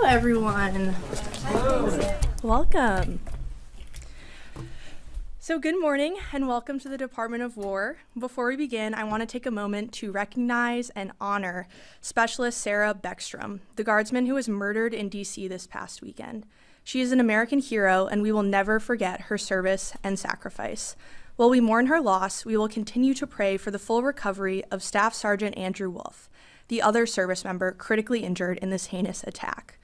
Hello, everyone. Hello. Welcome. So good morning and welcome to the Department of War. Before we begin, I want to take a moment to recognize and honor Specialist Sarah Beckstrom, the guardsman who was murdered in D.C. this past weekend. She is an American hero, and we will never forget her service and sacrifice. While we mourn her loss, we will continue to pray for the full recovery of Staff Sergeant Andrew Wolf, the other service member critically injured in this heinous attack.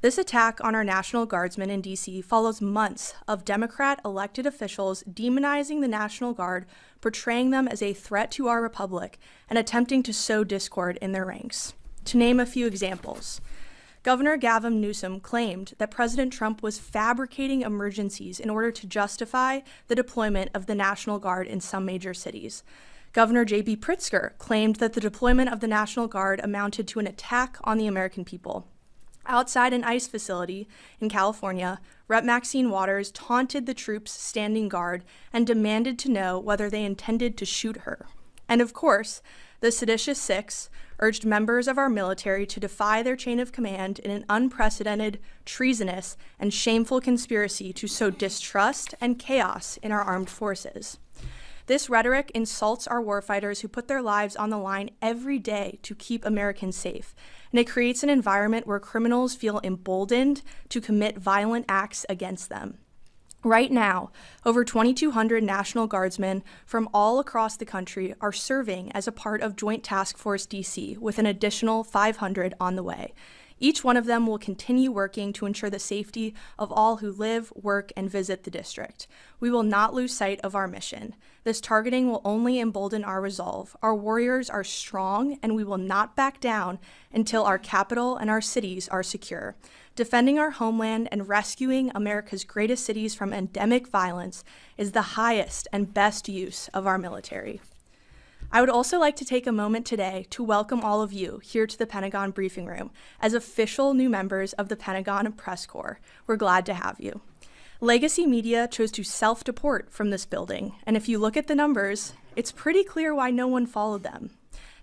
This attack on our National Guardsmen in D.C. follows months of Democrat elected officials demonizing the National Guard, portraying them as a threat to our republic, and attempting to sow discord in their ranks. To name a few examples, Governor Gavin Newsom claimed that President Trump was fabricating emergencies in order to justify the deployment of the National Guard in some major cities. Governor J.B. Pritzker claimed that the deployment of the National Guard amounted to an attack on the American people. Outside an ICE facility in California, Rep. Maxine Waters taunted the troops standing guard and demanded to know whether they intended to shoot her. And of course, the seditious six urged members of our military to defy their chain of command in an unprecedented, treasonous, and shameful conspiracy to sow distrust and chaos in our armed forces. This rhetoric insults our warfighters who put their lives on the line every day to keep Americans safe, and it creates an environment where criminals feel emboldened to commit violent acts against them. Right now, over 2,200 National Guardsmen from all across the country are serving as a part of Joint Task Force DC, with an additional 500 on the way. Each one of them will continue working to ensure the safety of all who live, work, and visit the district. We will not lose sight of our mission. This targeting will only embolden our resolve. Our warriors are strong, and we will not back down until our capital and our cities are secure. Defending our homeland and rescuing America's greatest cities from endemic violence is the highest and best use of our military. I would also like to take a moment today to welcome all of you here to the Pentagon briefing room as official new members of the Pentagon Press Corps. We're glad to have you. Legacy media chose to self-deport from this building, and if you look at the numbers, it's pretty clear why no one followed them.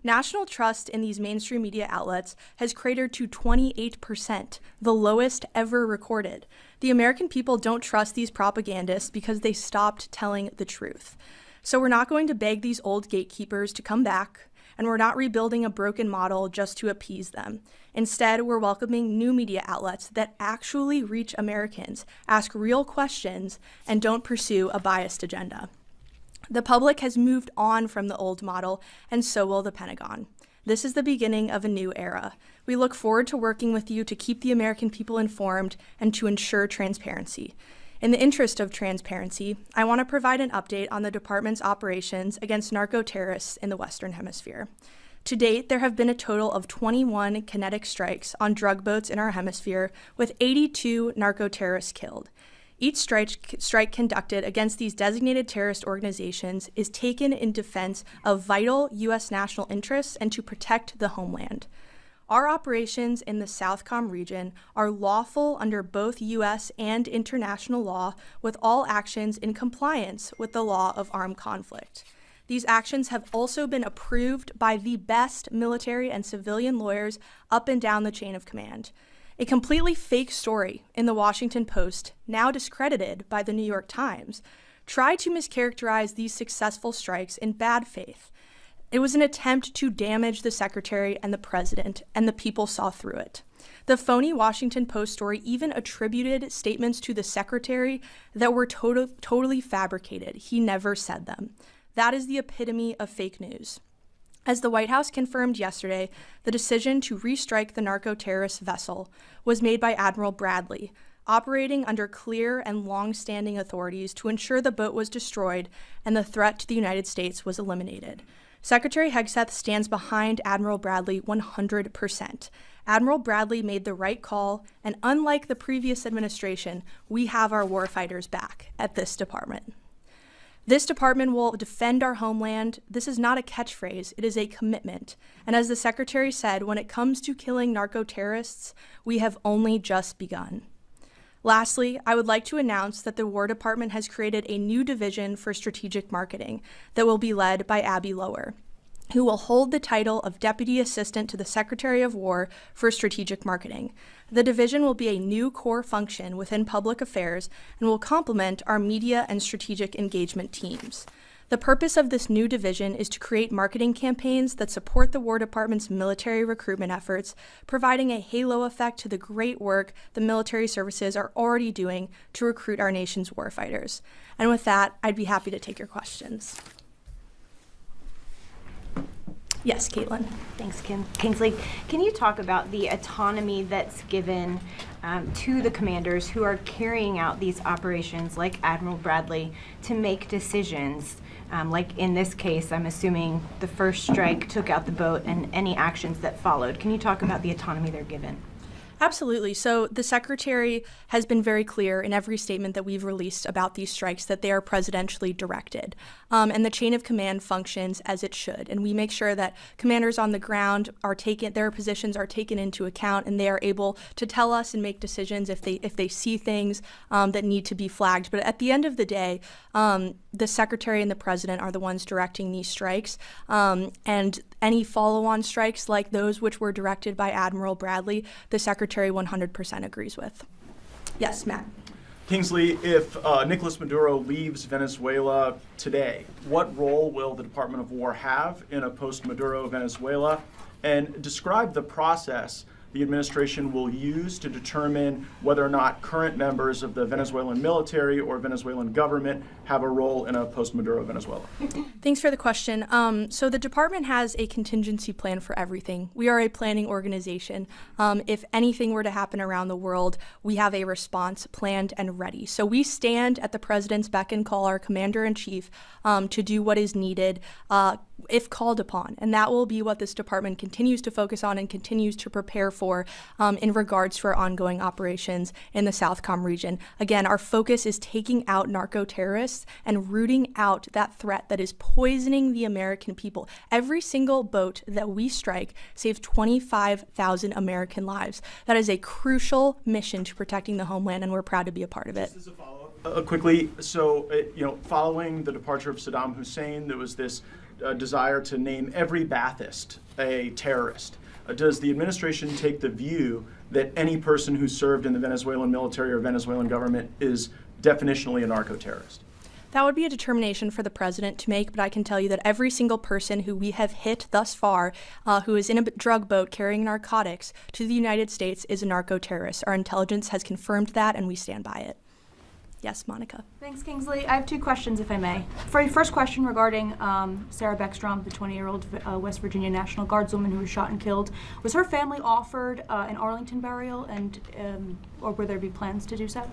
National trust in these mainstream media outlets has cratered to 28%, the lowest ever recorded. The American people don't trust these propagandists because they stopped telling the truth. So we're not going to beg these old gatekeepers to come back, and we're not rebuilding a broken model just to appease them. Instead, we're welcoming new media outlets that actually reach Americans, ask real questions, and don't pursue a biased agenda. The public has moved on from the old model, and so will the Pentagon. This is the beginning of a new era. We look forward to working with you to keep the American people informed and to ensure transparency. In the interest of transparency, I want to provide an update on the department's operations against narco-terrorists in the Western Hemisphere. To date, there have been a total of 21 kinetic strikes on drug boats in our hemisphere, with 82 narco-terrorists killed. Each strike conducted against these designated terrorist organizations is taken in defense of vital U.S. national interests and to protect the homeland. Our operations in the Southcom region are lawful under both U.S. and international law, with all actions in compliance with the law of armed conflict. These actions have also been approved by the best military and civilian lawyers up and down the chain of command. A completely fake story in the Washington Post, now discredited by the New York Times, tried to mischaracterize these successful strikes in bad faith. It was an attempt to damage the secretary and the president, and the people saw through it. The phony Washington Post story even attributed statements to the secretary that were totally fabricated. He never said them. That is the epitome of fake news. As the White House confirmed yesterday, the decision to restrike the narco-terrorist vessel was made by Admiral Bradley, operating under clear and long-standing authorities to ensure the boat was destroyed and the threat to the United States was eliminated. Secretary Hegseth stands behind Admiral Bradley 100%. Admiral Bradley made the right call, and unlike the previous administration, we have our warfighters back at this department. This department will defend our homeland. This is not a catchphrase, it is a commitment. And as the Secretary said, when it comes to killing narco-terrorists, we have only just begun. Lastly, I would like to announce that the War Department has created a new division for strategic marketing that will be led by Abby Lower, who will hold the title of Deputy Assistant to the Secretary of War for Strategic Marketing. The division will be a new core function within public affairs and will complement our media and strategic engagement teams. The purpose of this new division is to create marketing campaigns that support the War Department's military recruitment efforts, providing a halo effect to the great work the military services are already doing to recruit our nation's warfighters. And with that, I'd be happy to take your questions. Yes, Caitlin. Thanks, Kingsley. Can you talk about the autonomy that's given to the commanders who are carrying out these operations, like Admiral Bradley, to make decisions? Like in this case, I'm assuming the first strike took out the boat and any actions that followed. Can you talk about the autonomy they're given? Absolutely. So the Secretary has been very clear in every statement that we've released about these strikes that they are presidentially directed. And the chain of command functions as it should. And we make sure that commanders on the ground their positions are taken into account, and they are able to tell us and make decisions if they see things that need to be flagged. But at the end of the day, the Secretary and the President are the ones directing these strikes. And any follow-on strikes like those which were directed by Admiral Bradley, the Secretary 100% agrees with. Yes, Matt. Kingsley, if Nicolas Maduro leaves Venezuela today, what role will the Department of War have in a post-Maduro Venezuela? And describe the process the administration will use to determine whether or not current members of the Venezuelan military or Venezuelan government have a role in a post-Maduro Venezuela. Thanks for the question. So the department has a contingency plan for everything. We are a planning organization. If anything were to happen around the world, we have a response planned and ready. So we stand at the president's beck and call, our commander-in-chief, to do what is needed if called upon. And that will be what this department continues to focus on and continues to prepare for in regards to our ongoing operations in the Southcom region. Again, our focus is taking out narco-terrorists and rooting out that threat that is poisoning the American people. Every single boat that we strike saves 25,000 American lives. That is a crucial mission to protecting the homeland, and we're proud to be a part of it. This is a follow-up. Quickly, so following the departure of Saddam Hussein, there was this desire to name every Ba'athist a terrorist. Does the administration take the view that any person who served in the Venezuelan military or Venezuelan government is definitionally a narco-terrorist? That would be a determination for the president to make, but I can tell you that every single person who we have hit thus far who is in a drug boat carrying narcotics to the United States is a narco-terrorist. Our intelligence has confirmed that, and we stand by it. Yes, Monica. Thanks, Kingsley. I have two questions, if I may. For your first question regarding Sarah Beckstrom, the 20-year-old West Virginia National Guardswoman who was shot and killed, was her family offered an Arlington burial, and or will there be plans to do so?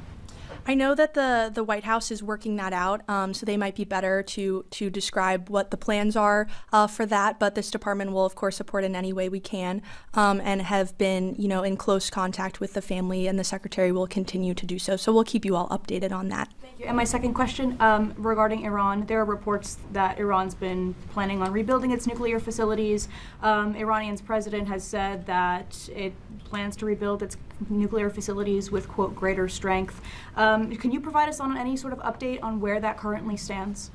I know that the White House is working that out, so they might be better to describe what the plans are for that. But this department will, of course, support in any way we can, and have been, in close contact with the family, and the Secretary will continue to do so. So we'll keep you all updated on that. Thank you. And my second question regarding Iran, there are reports that Iran's been planning on rebuilding its nuclear facilities. Iranian's president has said that it plans to rebuild its nuclear facilities with, quote, greater strength. Can you provide us on any sort of update on where that currently stands?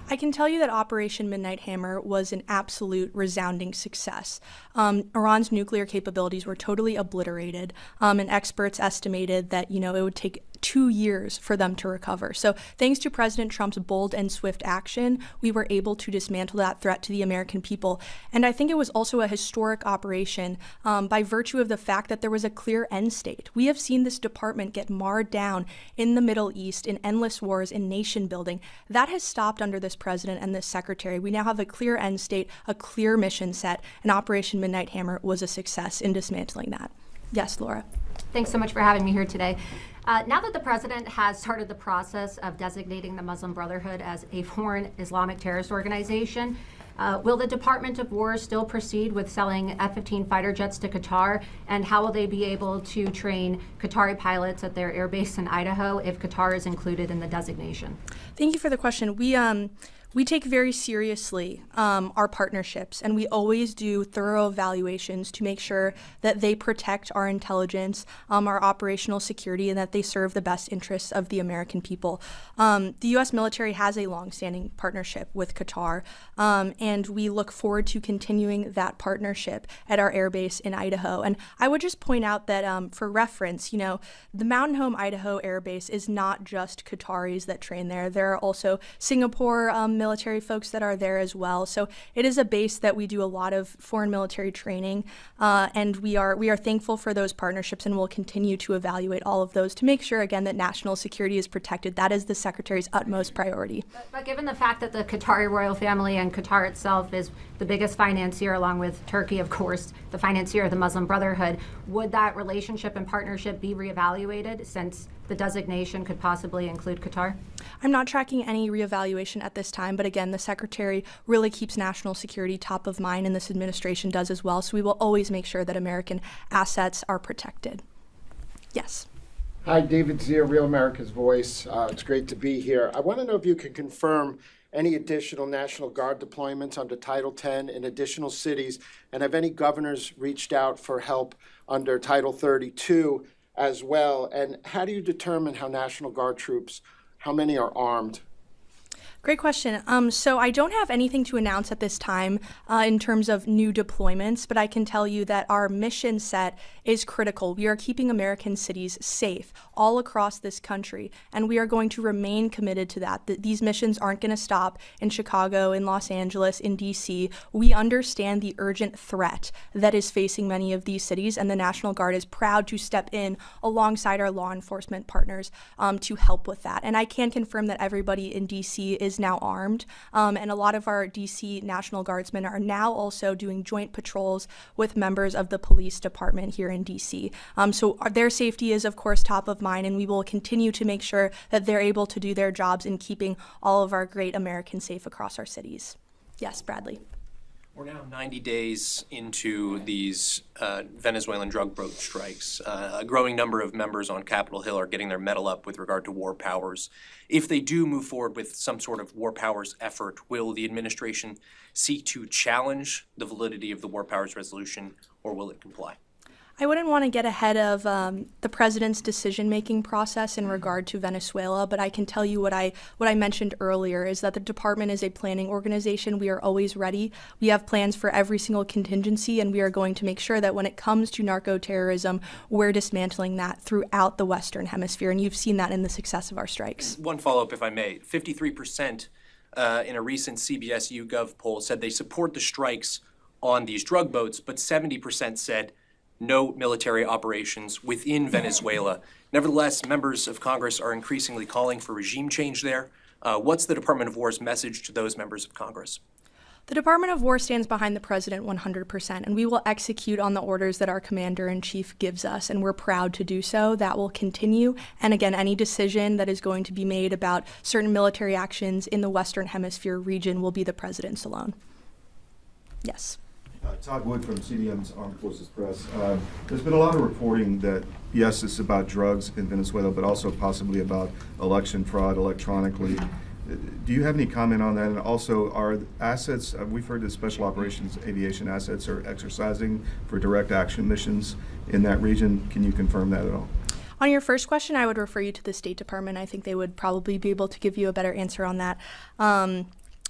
I can tell you that Operation Midnight Hammer was an absolute resounding success. Iran's nuclear capabilities were totally obliterated, and experts estimated that, it would take 2 years for them to recover. So thanks to President Trump's bold and swift action, we were able to dismantle that threat to the American people. And I think it was also a historic operation by virtue of the fact that there was a clear end state. We have seen this department get marred down in the Middle East in endless wars, in nation building. That has stopped under this president and this secretary. We now have a clear end state, a clear mission set, and Operation Midnight Hammer was a success in dismantling that. Yes, Laura. Thanks so much for having me here today. Now that the president has started the process of designating the Muslim Brotherhood as a foreign Islamic terrorist organization, will the Department of War still proceed with selling F-15 fighter jets to Qatar? And how will they be able to train Qatari pilots at their air base in Idaho if Qatar is included in the designation? Thank you for the question. We take very seriously our partnerships, and we always do thorough evaluations to make sure that they protect our intelligence, our operational security, and that they serve the best interests of the American people. The U.S. military has a longstanding partnership with Qatar, and we look forward to continuing that partnership at our air base in Idaho. And I would just point out that for reference, the Mountain Home, Idaho Air Base is not just Qataris that train there. There are also Singapore military folks that are there as well. So it is a base that we do a lot of foreign military training, and we are thankful for those partnerships, and we'll continue to evaluate all of those to make sure, again, that national security is protected. That is the Secretary's utmost priority. But given the fact that the Qatari royal family and Qatar itself is the biggest financier, along with Turkey, of course, the financier of the Muslim Brotherhood, would that relationship and partnership be reevaluated since the designation could possibly include Qatar? I'm not tracking any reevaluation at this time, but again, the Secretary really keeps national security top of mind, and this administration does as well. So we will always make sure that American assets are protected. Yes. Hi, David Zier, Real America's Voice. It's great to be here. I want to know if you can confirm any additional National Guard deployments under Title X in additional cities, and have any governors reached out for help under Title 32 as well? And how do you determine how National Guard troops, how many are armed? Great question. So I don't have anything to announce at this time in terms of new deployments, but I can tell you that our mission set is critical. We are keeping American cities safe all across this country, and we are going to remain committed to that. These missions aren't going to stop in Chicago, in Los Angeles, in D.C. We understand the urgent threat that is facing many of these cities, and the National Guard is proud to step in alongside our law enforcement partners to help with that. And I can confirm that everybody in D.C. is now armed, and a lot of our D.C. National Guardsmen are now also doing joint patrols with members of the police department here in D.C. So their safety is, of course, top of mind, and we will continue to make sure that they're able to do their jobs in keeping all of our great Americans safe across our cities. Yes, Bradley. We're now 90 days into these Venezuelan drug boat strikes. A growing number of members on Capitol Hill are getting their mettle up with regard to war powers. If they do move forward with some sort of war powers effort, will the administration seek to challenge the validity of the war powers resolution, or will it comply? I wouldn't want to get ahead of the president's decision-making process in regard to Venezuela, but I can tell you what I mentioned earlier is that the department is a planning organization. We are always ready. We have plans for every single contingency, and we are going to make sure that when it comes to narco-terrorism, we're dismantling that throughout the Western Hemisphere, and you've seen that in the success of our strikes. One follow-up, if I may. 53% in a recent CBS YouGov poll said they support the strikes on these drug boats, but 70% said no military operations within Venezuela. Nevertheless, members of Congress are increasingly calling for regime change there. What's the Department of War's message to those members of Congress? The Department of War stands behind the president 100%, and we will execute on the orders that our commander-in-chief gives us, and we're proud to do so. That will continue. And again, any decision that is going to be made about certain military actions in the Western Hemisphere region will be the president's alone. Yes. Todd Wood from CDM's Armed Forces Press. There's been a lot of reporting that, yes, it's about drugs in Venezuela, but also possibly about election fraud electronically. Do you have any comment on that? And also, are assets, we've heard that Special Operations Aviation assets are exercising for direct action missions in that region. Can you confirm that at all? On your first question, I would refer you to the State Department. I think they would probably be able to give you a better answer on that.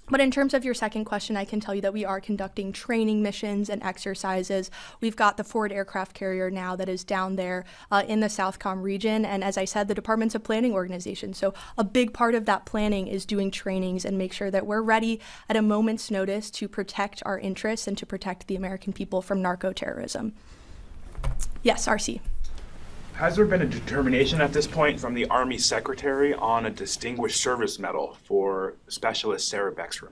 But in terms of your second question, I can tell you that we are conducting training missions and exercises. We've got the forward aircraft carrier now that is down there in the Southcom region. And as I said, the department's a planning organization. So a big part of that planning is doing trainings and make sure that we're ready at a moment's notice to protect our interests and to protect the American people from narco-terrorism. Yes, RC. Has there been a determination at this point from the Army Secretary on a Distinguished Service Medal for Specialist Sarah Beckstrom?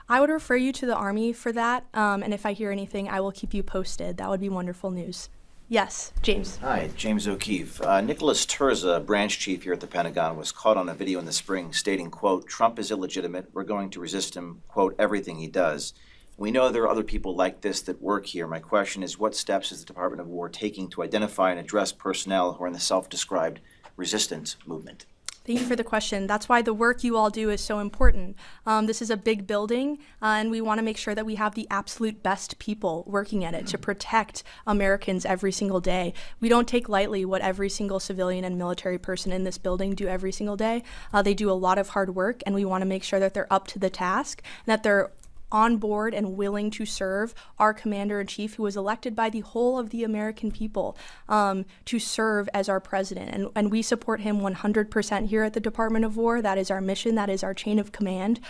I would refer you to the Army for that, and if I hear anything, I will keep you posted. That would be wonderful news. Yes, James. Hi, James O'Keefe. Nicholas Terza, branch chief here at the Pentagon, was caught on a video in the spring stating, quote, "Trump is illegitimate. We're going to resist him, quote, everything he does." We know there are other people like this that work here. My question is, what steps is the Department of War taking to identify and address personnel who are in the self-described resistance movement? Thank you for the question. That's why the work you all do is so important. This is a big building, and we want to make sure that we have the absolute best people working at it to protect Americans every single day. We don't take lightly what every single civilian and military person in this building do every single day. They do a lot of hard work, and we want to make sure that they're up to the task, and that they're on board and willing to serve our commander-in-chief, who was elected by the whole of the American people, to serve as our president. And we support him 100% here at the Department of War. That is our mission. That is our chain of command.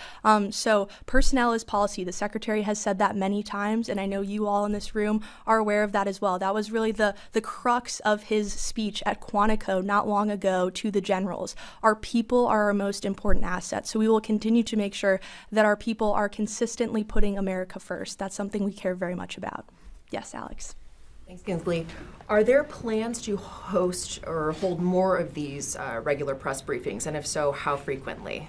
So personnel is policy. The Secretary has said that many times, and I know you all in this room are aware of that as well. That was really the crux of his speech at Quantico not long ago to the generals. Our people are our most important asset. So we will continue to make sure that our people are consistently putting America first. That's something we care very much about. Yes, Alex. Thanks, Kingsley. Are there plans to host or hold more of these regular press briefings? And if so, how frequently?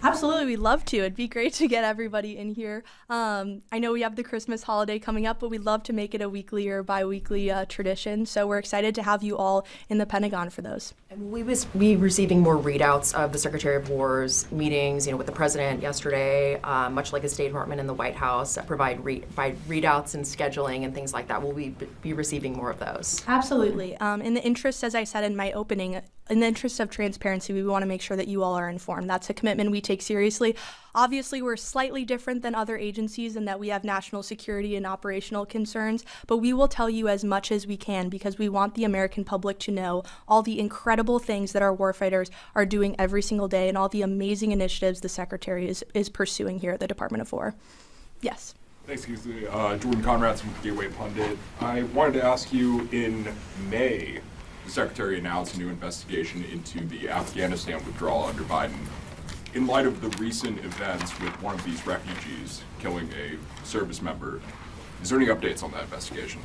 Absolutely, we'd love to. It'd be great to get everybody in here. I know we have the Christmas holiday coming up, but we'd love to make it a weekly or bi-weekly tradition. So we're excited to have you all in the Pentagon for those. And will we be receiving more readouts of the Secretary of War's meetings, with the President yesterday, much like the State Department and the White House, that provide readouts and scheduling and things like that? Will we be receiving more of those? Absolutely. In the interest, as I said in my opening, in the interest of transparency, we want to make sure that you all are informed. That's a commitment we take seriously. Obviously, we're slightly different than other agencies in that we have national security and operational concerns, but we will tell you as much as we can because we want the American public to know all the incredible things that our warfighters are doing every single day and all the amazing initiatives the Secretary is pursuing here at the Department of War. Yes. Thanks, Kingsley. Jordan Conrad from Gateway Pundit. I wanted to ask you, in May, the Secretary announced a new investigation into the Afghanistan withdrawal under Biden. In light of the recent events with one of these refugees killing a service member, is there any updates on that investigation?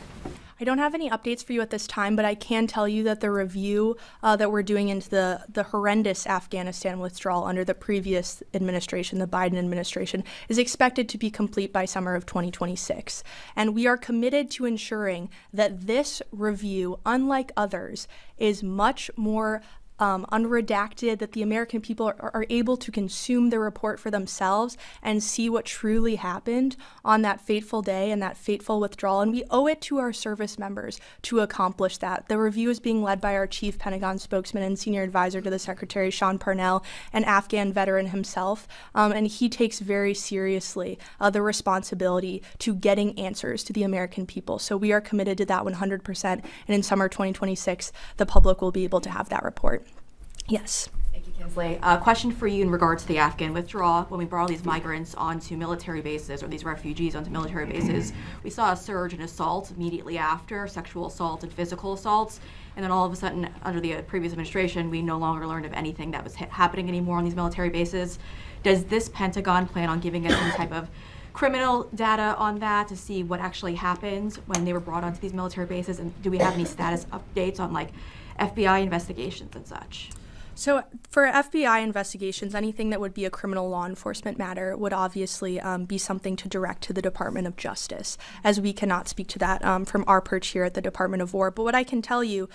I don't have any updates for you at this time, but I can tell you that the review that we're doing into the horrendous Afghanistan withdrawal under the previous administration, the Biden administration, is expected to be complete by summer of 2026. And we are committed to ensuring that this review, unlike others, is much more unredacted, that the American people are able to consume the report for themselves and see what truly happened on that fateful day and that fateful withdrawal. And we owe it to our service members to accomplish that. The review is being led by our chief Pentagon spokesman and senior advisor to the Secretary, Sean Parnell, an Afghan veteran himself. And he takes very seriously the responsibility to getting answers to the American people. So we are committed to that 100%. And in summer 2026, the public will be able to have that report. Yes. Thank you, Kingsley. A question for you in regard to the Afghan withdrawal. When we brought all these migrants onto military bases, or these refugees onto military bases, we saw a surge in assault immediately after, sexual assault and physical assaults. And then all of a sudden, under the previous administration, we no longer learned of anything that was happening anymore on these military bases. Does this Pentagon plan on giving us any type of criminal data on that to see what actually happened when they were brought onto these military bases? And do we have any status updates on FBI investigations and such? So for FBI investigations, anything that would be a criminal law enforcement matter would obviously be something to direct to the Department of Justice, as we cannot speak to that from our perch here at the Department of War. But what I can tell you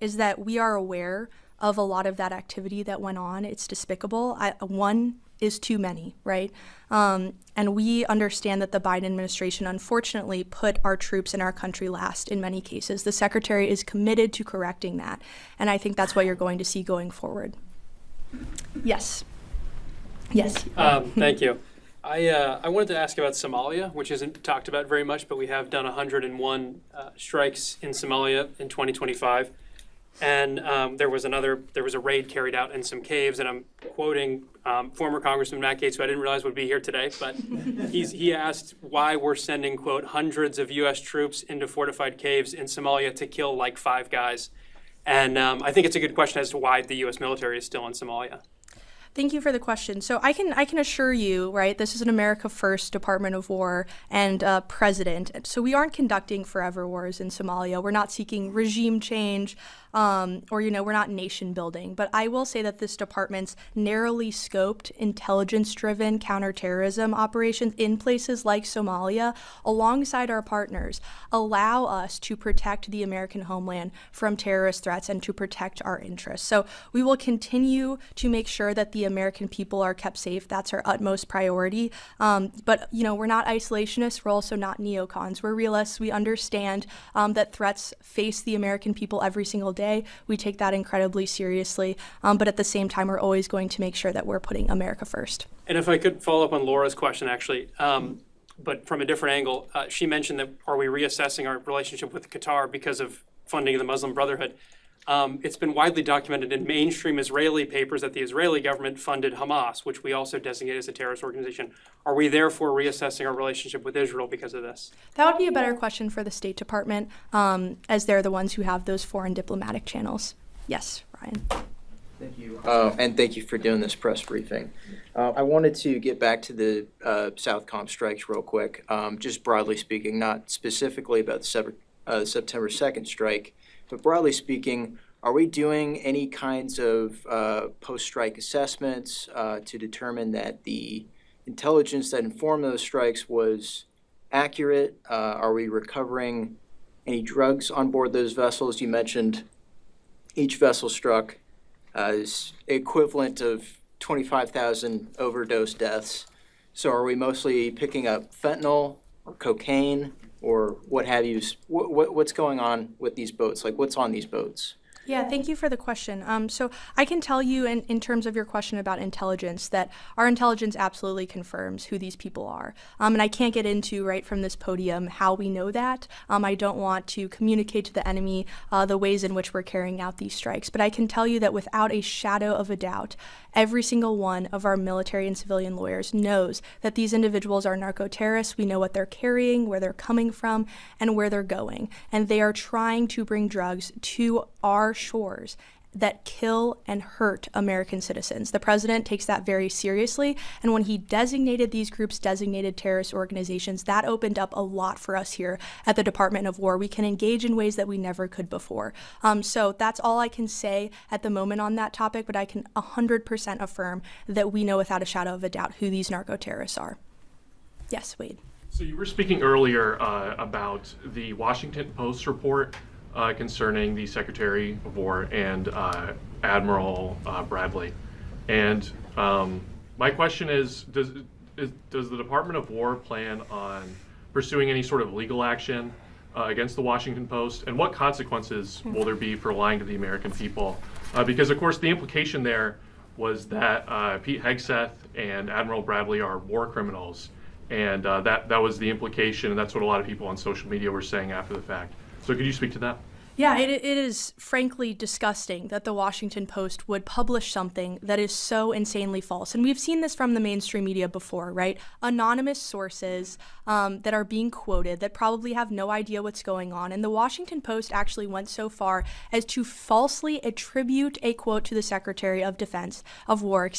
is that we are aware of a lot of that activity that went on. It's despicable. One is too many, right? And we understand that the Biden administration unfortunately put our troops in our country last in many cases. The Secretary is committed to correcting that, and I think that's what you're going to see going forward. Yes. Yes. Thank you. I wanted to ask about Somalia, which isn't talked about very much, but we have done 101 strikes in Somalia in 2025. And there was a raid carried out in some caves, and I'm quoting former Congressman Matt Gaetz, who I didn't realize would be here today, but he asked why we're sending, quote, hundreds of U.S. troops into fortified caves in Somalia to kill like 5 guys. And I think it's a good question as to why the U.S. military is still in Somalia. Thank you for the question. So I can assure you, right, this is an America First Department of War and president. So we aren't conducting forever wars in Somalia. We're not seeking regime change. or, we're not nation building. But I will say that this department's narrowly scoped, intelligence-driven counterterrorism operations in places like Somalia, alongside our partners, allow us to protect the American homeland from terrorist threats and to protect our interests. So we will continue to make sure that the American people are kept safe. That's our utmost priority. But, we're not isolationists. We're also not neocons. We're realists. We understand that threats face the American people every single day. We take that incredibly seriously. But at the same time, we're always going to make sure that we're putting America first. And if I could follow up on Laura's question, actually, but from a different angle, she mentioned that are we reassessing our relationship with Qatar because of funding of the Muslim Brotherhood? It's been widely documented in mainstream Israeli papers that the Israeli government funded Hamas, which we also designate as a terrorist organization. Are we therefore reassessing our relationship with Israel because of this? That would be a better question for the State Department, as they're the ones who have those foreign diplomatic channels. Yes, Ryan. Thank you. And thank you for doing this press briefing. I wanted to get back to the Southcom strikes real quick, just broadly speaking, not specifically about the September 2nd strike, but broadly speaking, are we doing any kinds of post-strike assessments to determine that the intelligence that informed those strikes was accurate? Are we recovering any drugs on board those vessels? You mentioned each vessel struck is equivalent of 25,000 overdose deaths. So are we mostly picking up fentanyl or cocaine or what have you? What's going on with these boats? Like, what's on these boats? Yeah, thank you for the question. So I can tell you in terms of your question about intelligence that our intelligence absolutely confirms who these people are. And I can't get into right from this podium how we know that. I don't want to communicate to the enemy the ways in which we're carrying out these strikes. But I can tell you that without a shadow of a doubt, every single one of our military and civilian lawyers knows that these individuals are narco-terrorists. We know what they're carrying, where they're coming from, and where they're going. And they are trying to bring drugs to our shores that kill and hurt American citizens. The president takes that very seriously, and when he designated these groups designated terrorist organizations, that opened up a lot for us here at the Department of War. We can engage in ways that we never could before. So that's all I can say at the moment on that topic, but I can 100% affirm that we know without a shadow of a doubt who these narco-terrorists are. Yes, Wade. So you were speaking earlier about the Washington Post report concerning the Secretary of War and Admiral Bradley. And my question is, does the Department of War plan on pursuing any sort of legal action against the Washington Post? And what consequences will there be for lying to the American people? Because, of course, the implication there was that Pete Hegseth and Admiral Bradley are war criminals. And that was the implication, and that's what a lot of people on social media were saying after the fact. So could you speak to that? Yeah, it is frankly disgusting that the Washington Post would publish something that is so insanely false. And we've seen this from the mainstream media before, right? Anonymous sources that are being quoted that probably have no idea what's going on. And the Washington Post actually went so far as to falsely attribute a quote to the Secretary of War,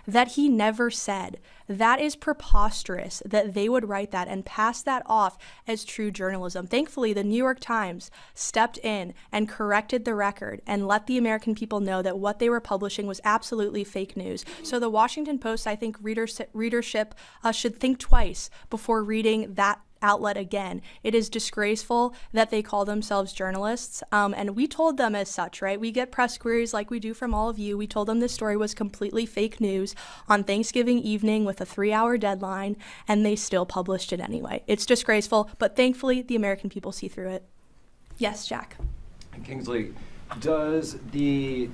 that he never said. That is preposterous that they would write that and pass that off as true journalism. Thankfully, the New York Times stepped in and corrected the record and let the American people know that what they were publishing was absolutely fake news. So the Washington Post, I think readership should think twice before reading that outlet again. It is disgraceful that they call themselves journalists, and we told them as such, right? We get press queries like we do from all of you. We told them this story was completely fake news on Thanksgiving evening with a 3-hour deadline, and they still published it anyway. It's disgraceful, but thankfully the American people see through it. Yes, Jack. Kingsley, does the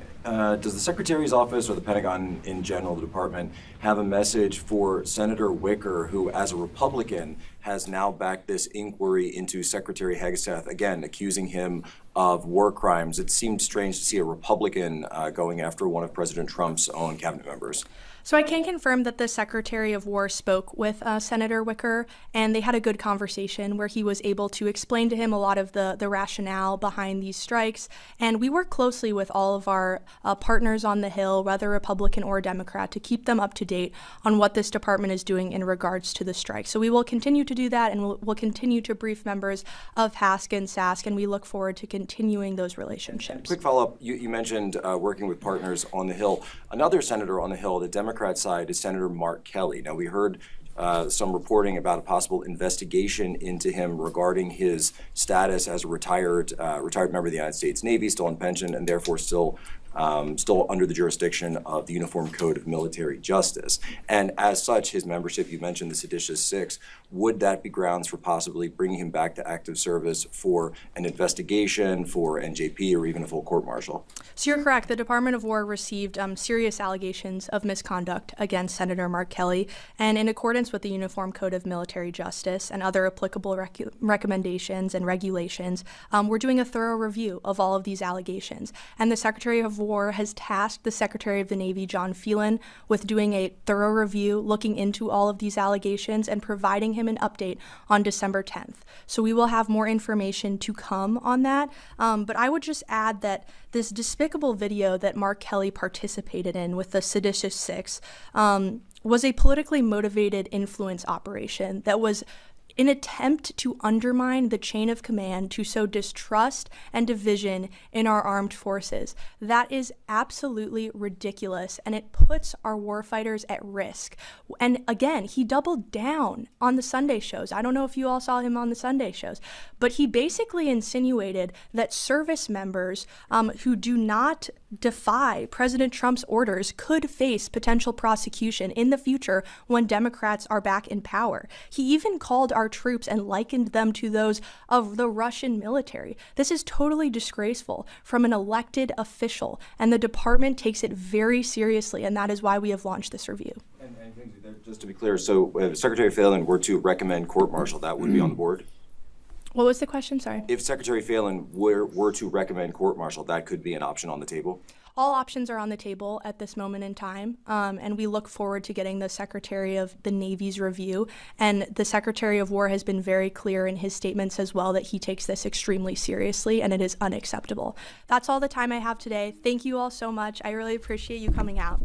Secretary's office or the Pentagon in general, the department, have a message for Senator Wicker, who as a Republican has now backed this inquiry into Secretary Hegseth, again, accusing him of war crimes? It seemed strange to see a Republican going after one of President Trump's own cabinet members. So I can confirm that the Secretary of War spoke with Senator Wicker, and they had a good conversation where he was able to explain to him a lot of the rationale behind these strikes. And we work closely with all of our partners on the Hill, whether Republican or Democrat, to keep them up to date on what this department is doing in regards to the strike. So we will continue to do that, and we'll continue to brief members of HASC and SASC, and we look forward to continuing those relationships. Quick follow-up, you mentioned working with partners on the Hill. Another senator on the Hill, the Democrat side, is Senator Mark Kelly. Now, we heard some reporting about a possible investigation into him regarding his status as a retired member of the United States Navy, still on pension, and therefore still under the jurisdiction of the Uniform Code of Military Justice. And as such, his membership, you mentioned the seditious six, would that be grounds for possibly bringing him back to active service for an investigation, for NJP, or even a full court-martial? So you're correct. The Department of War received serious allegations of misconduct against Senator Mark Kelly, and in accordance with the Uniform Code of Military Justice and other applicable recommendations and regulations, we're doing a thorough review of all of these allegations. And the Secretary of War has tasked the Secretary of the Navy, John Phelan, with doing a thorough review, looking into all of these allegations and providing him an update on December 10th. So we will have more information to come on that. But I would just add that this despicable video that Mark Kelly participated in with the seditious six was a politically motivated influence operation that was an attempt to undermine the chain of command to sow distrust and division in our armed forces. That is absolutely ridiculous, and it puts our warfighters at risk. And again, he doubled down on the Sunday shows. I don't know if you all saw him on the Sunday shows, but he basically insinuated that service members who do not defy President Trump's orders could face potential prosecution in the future when Democrats are back in power. He even called our troops and likened them to those of the Russian military. This is totally disgraceful from an elected official, and the department takes it very seriously, and that is why we have launched this review. And just to be clear, so if Secretary Phelan were to recommend court-martial, that would be on the board? What was the question? Sorry. If Secretary Phelan were to recommend court-martial, that could be an option on the table? All options are on the table at this moment in time, and we look forward to getting the Secretary of the Navy's review. And the Secretary of War has been very clear in his statements as well that he takes this extremely seriously, and it is unacceptable. That's all the time I have today. Thank you all so much. I really appreciate you coming out.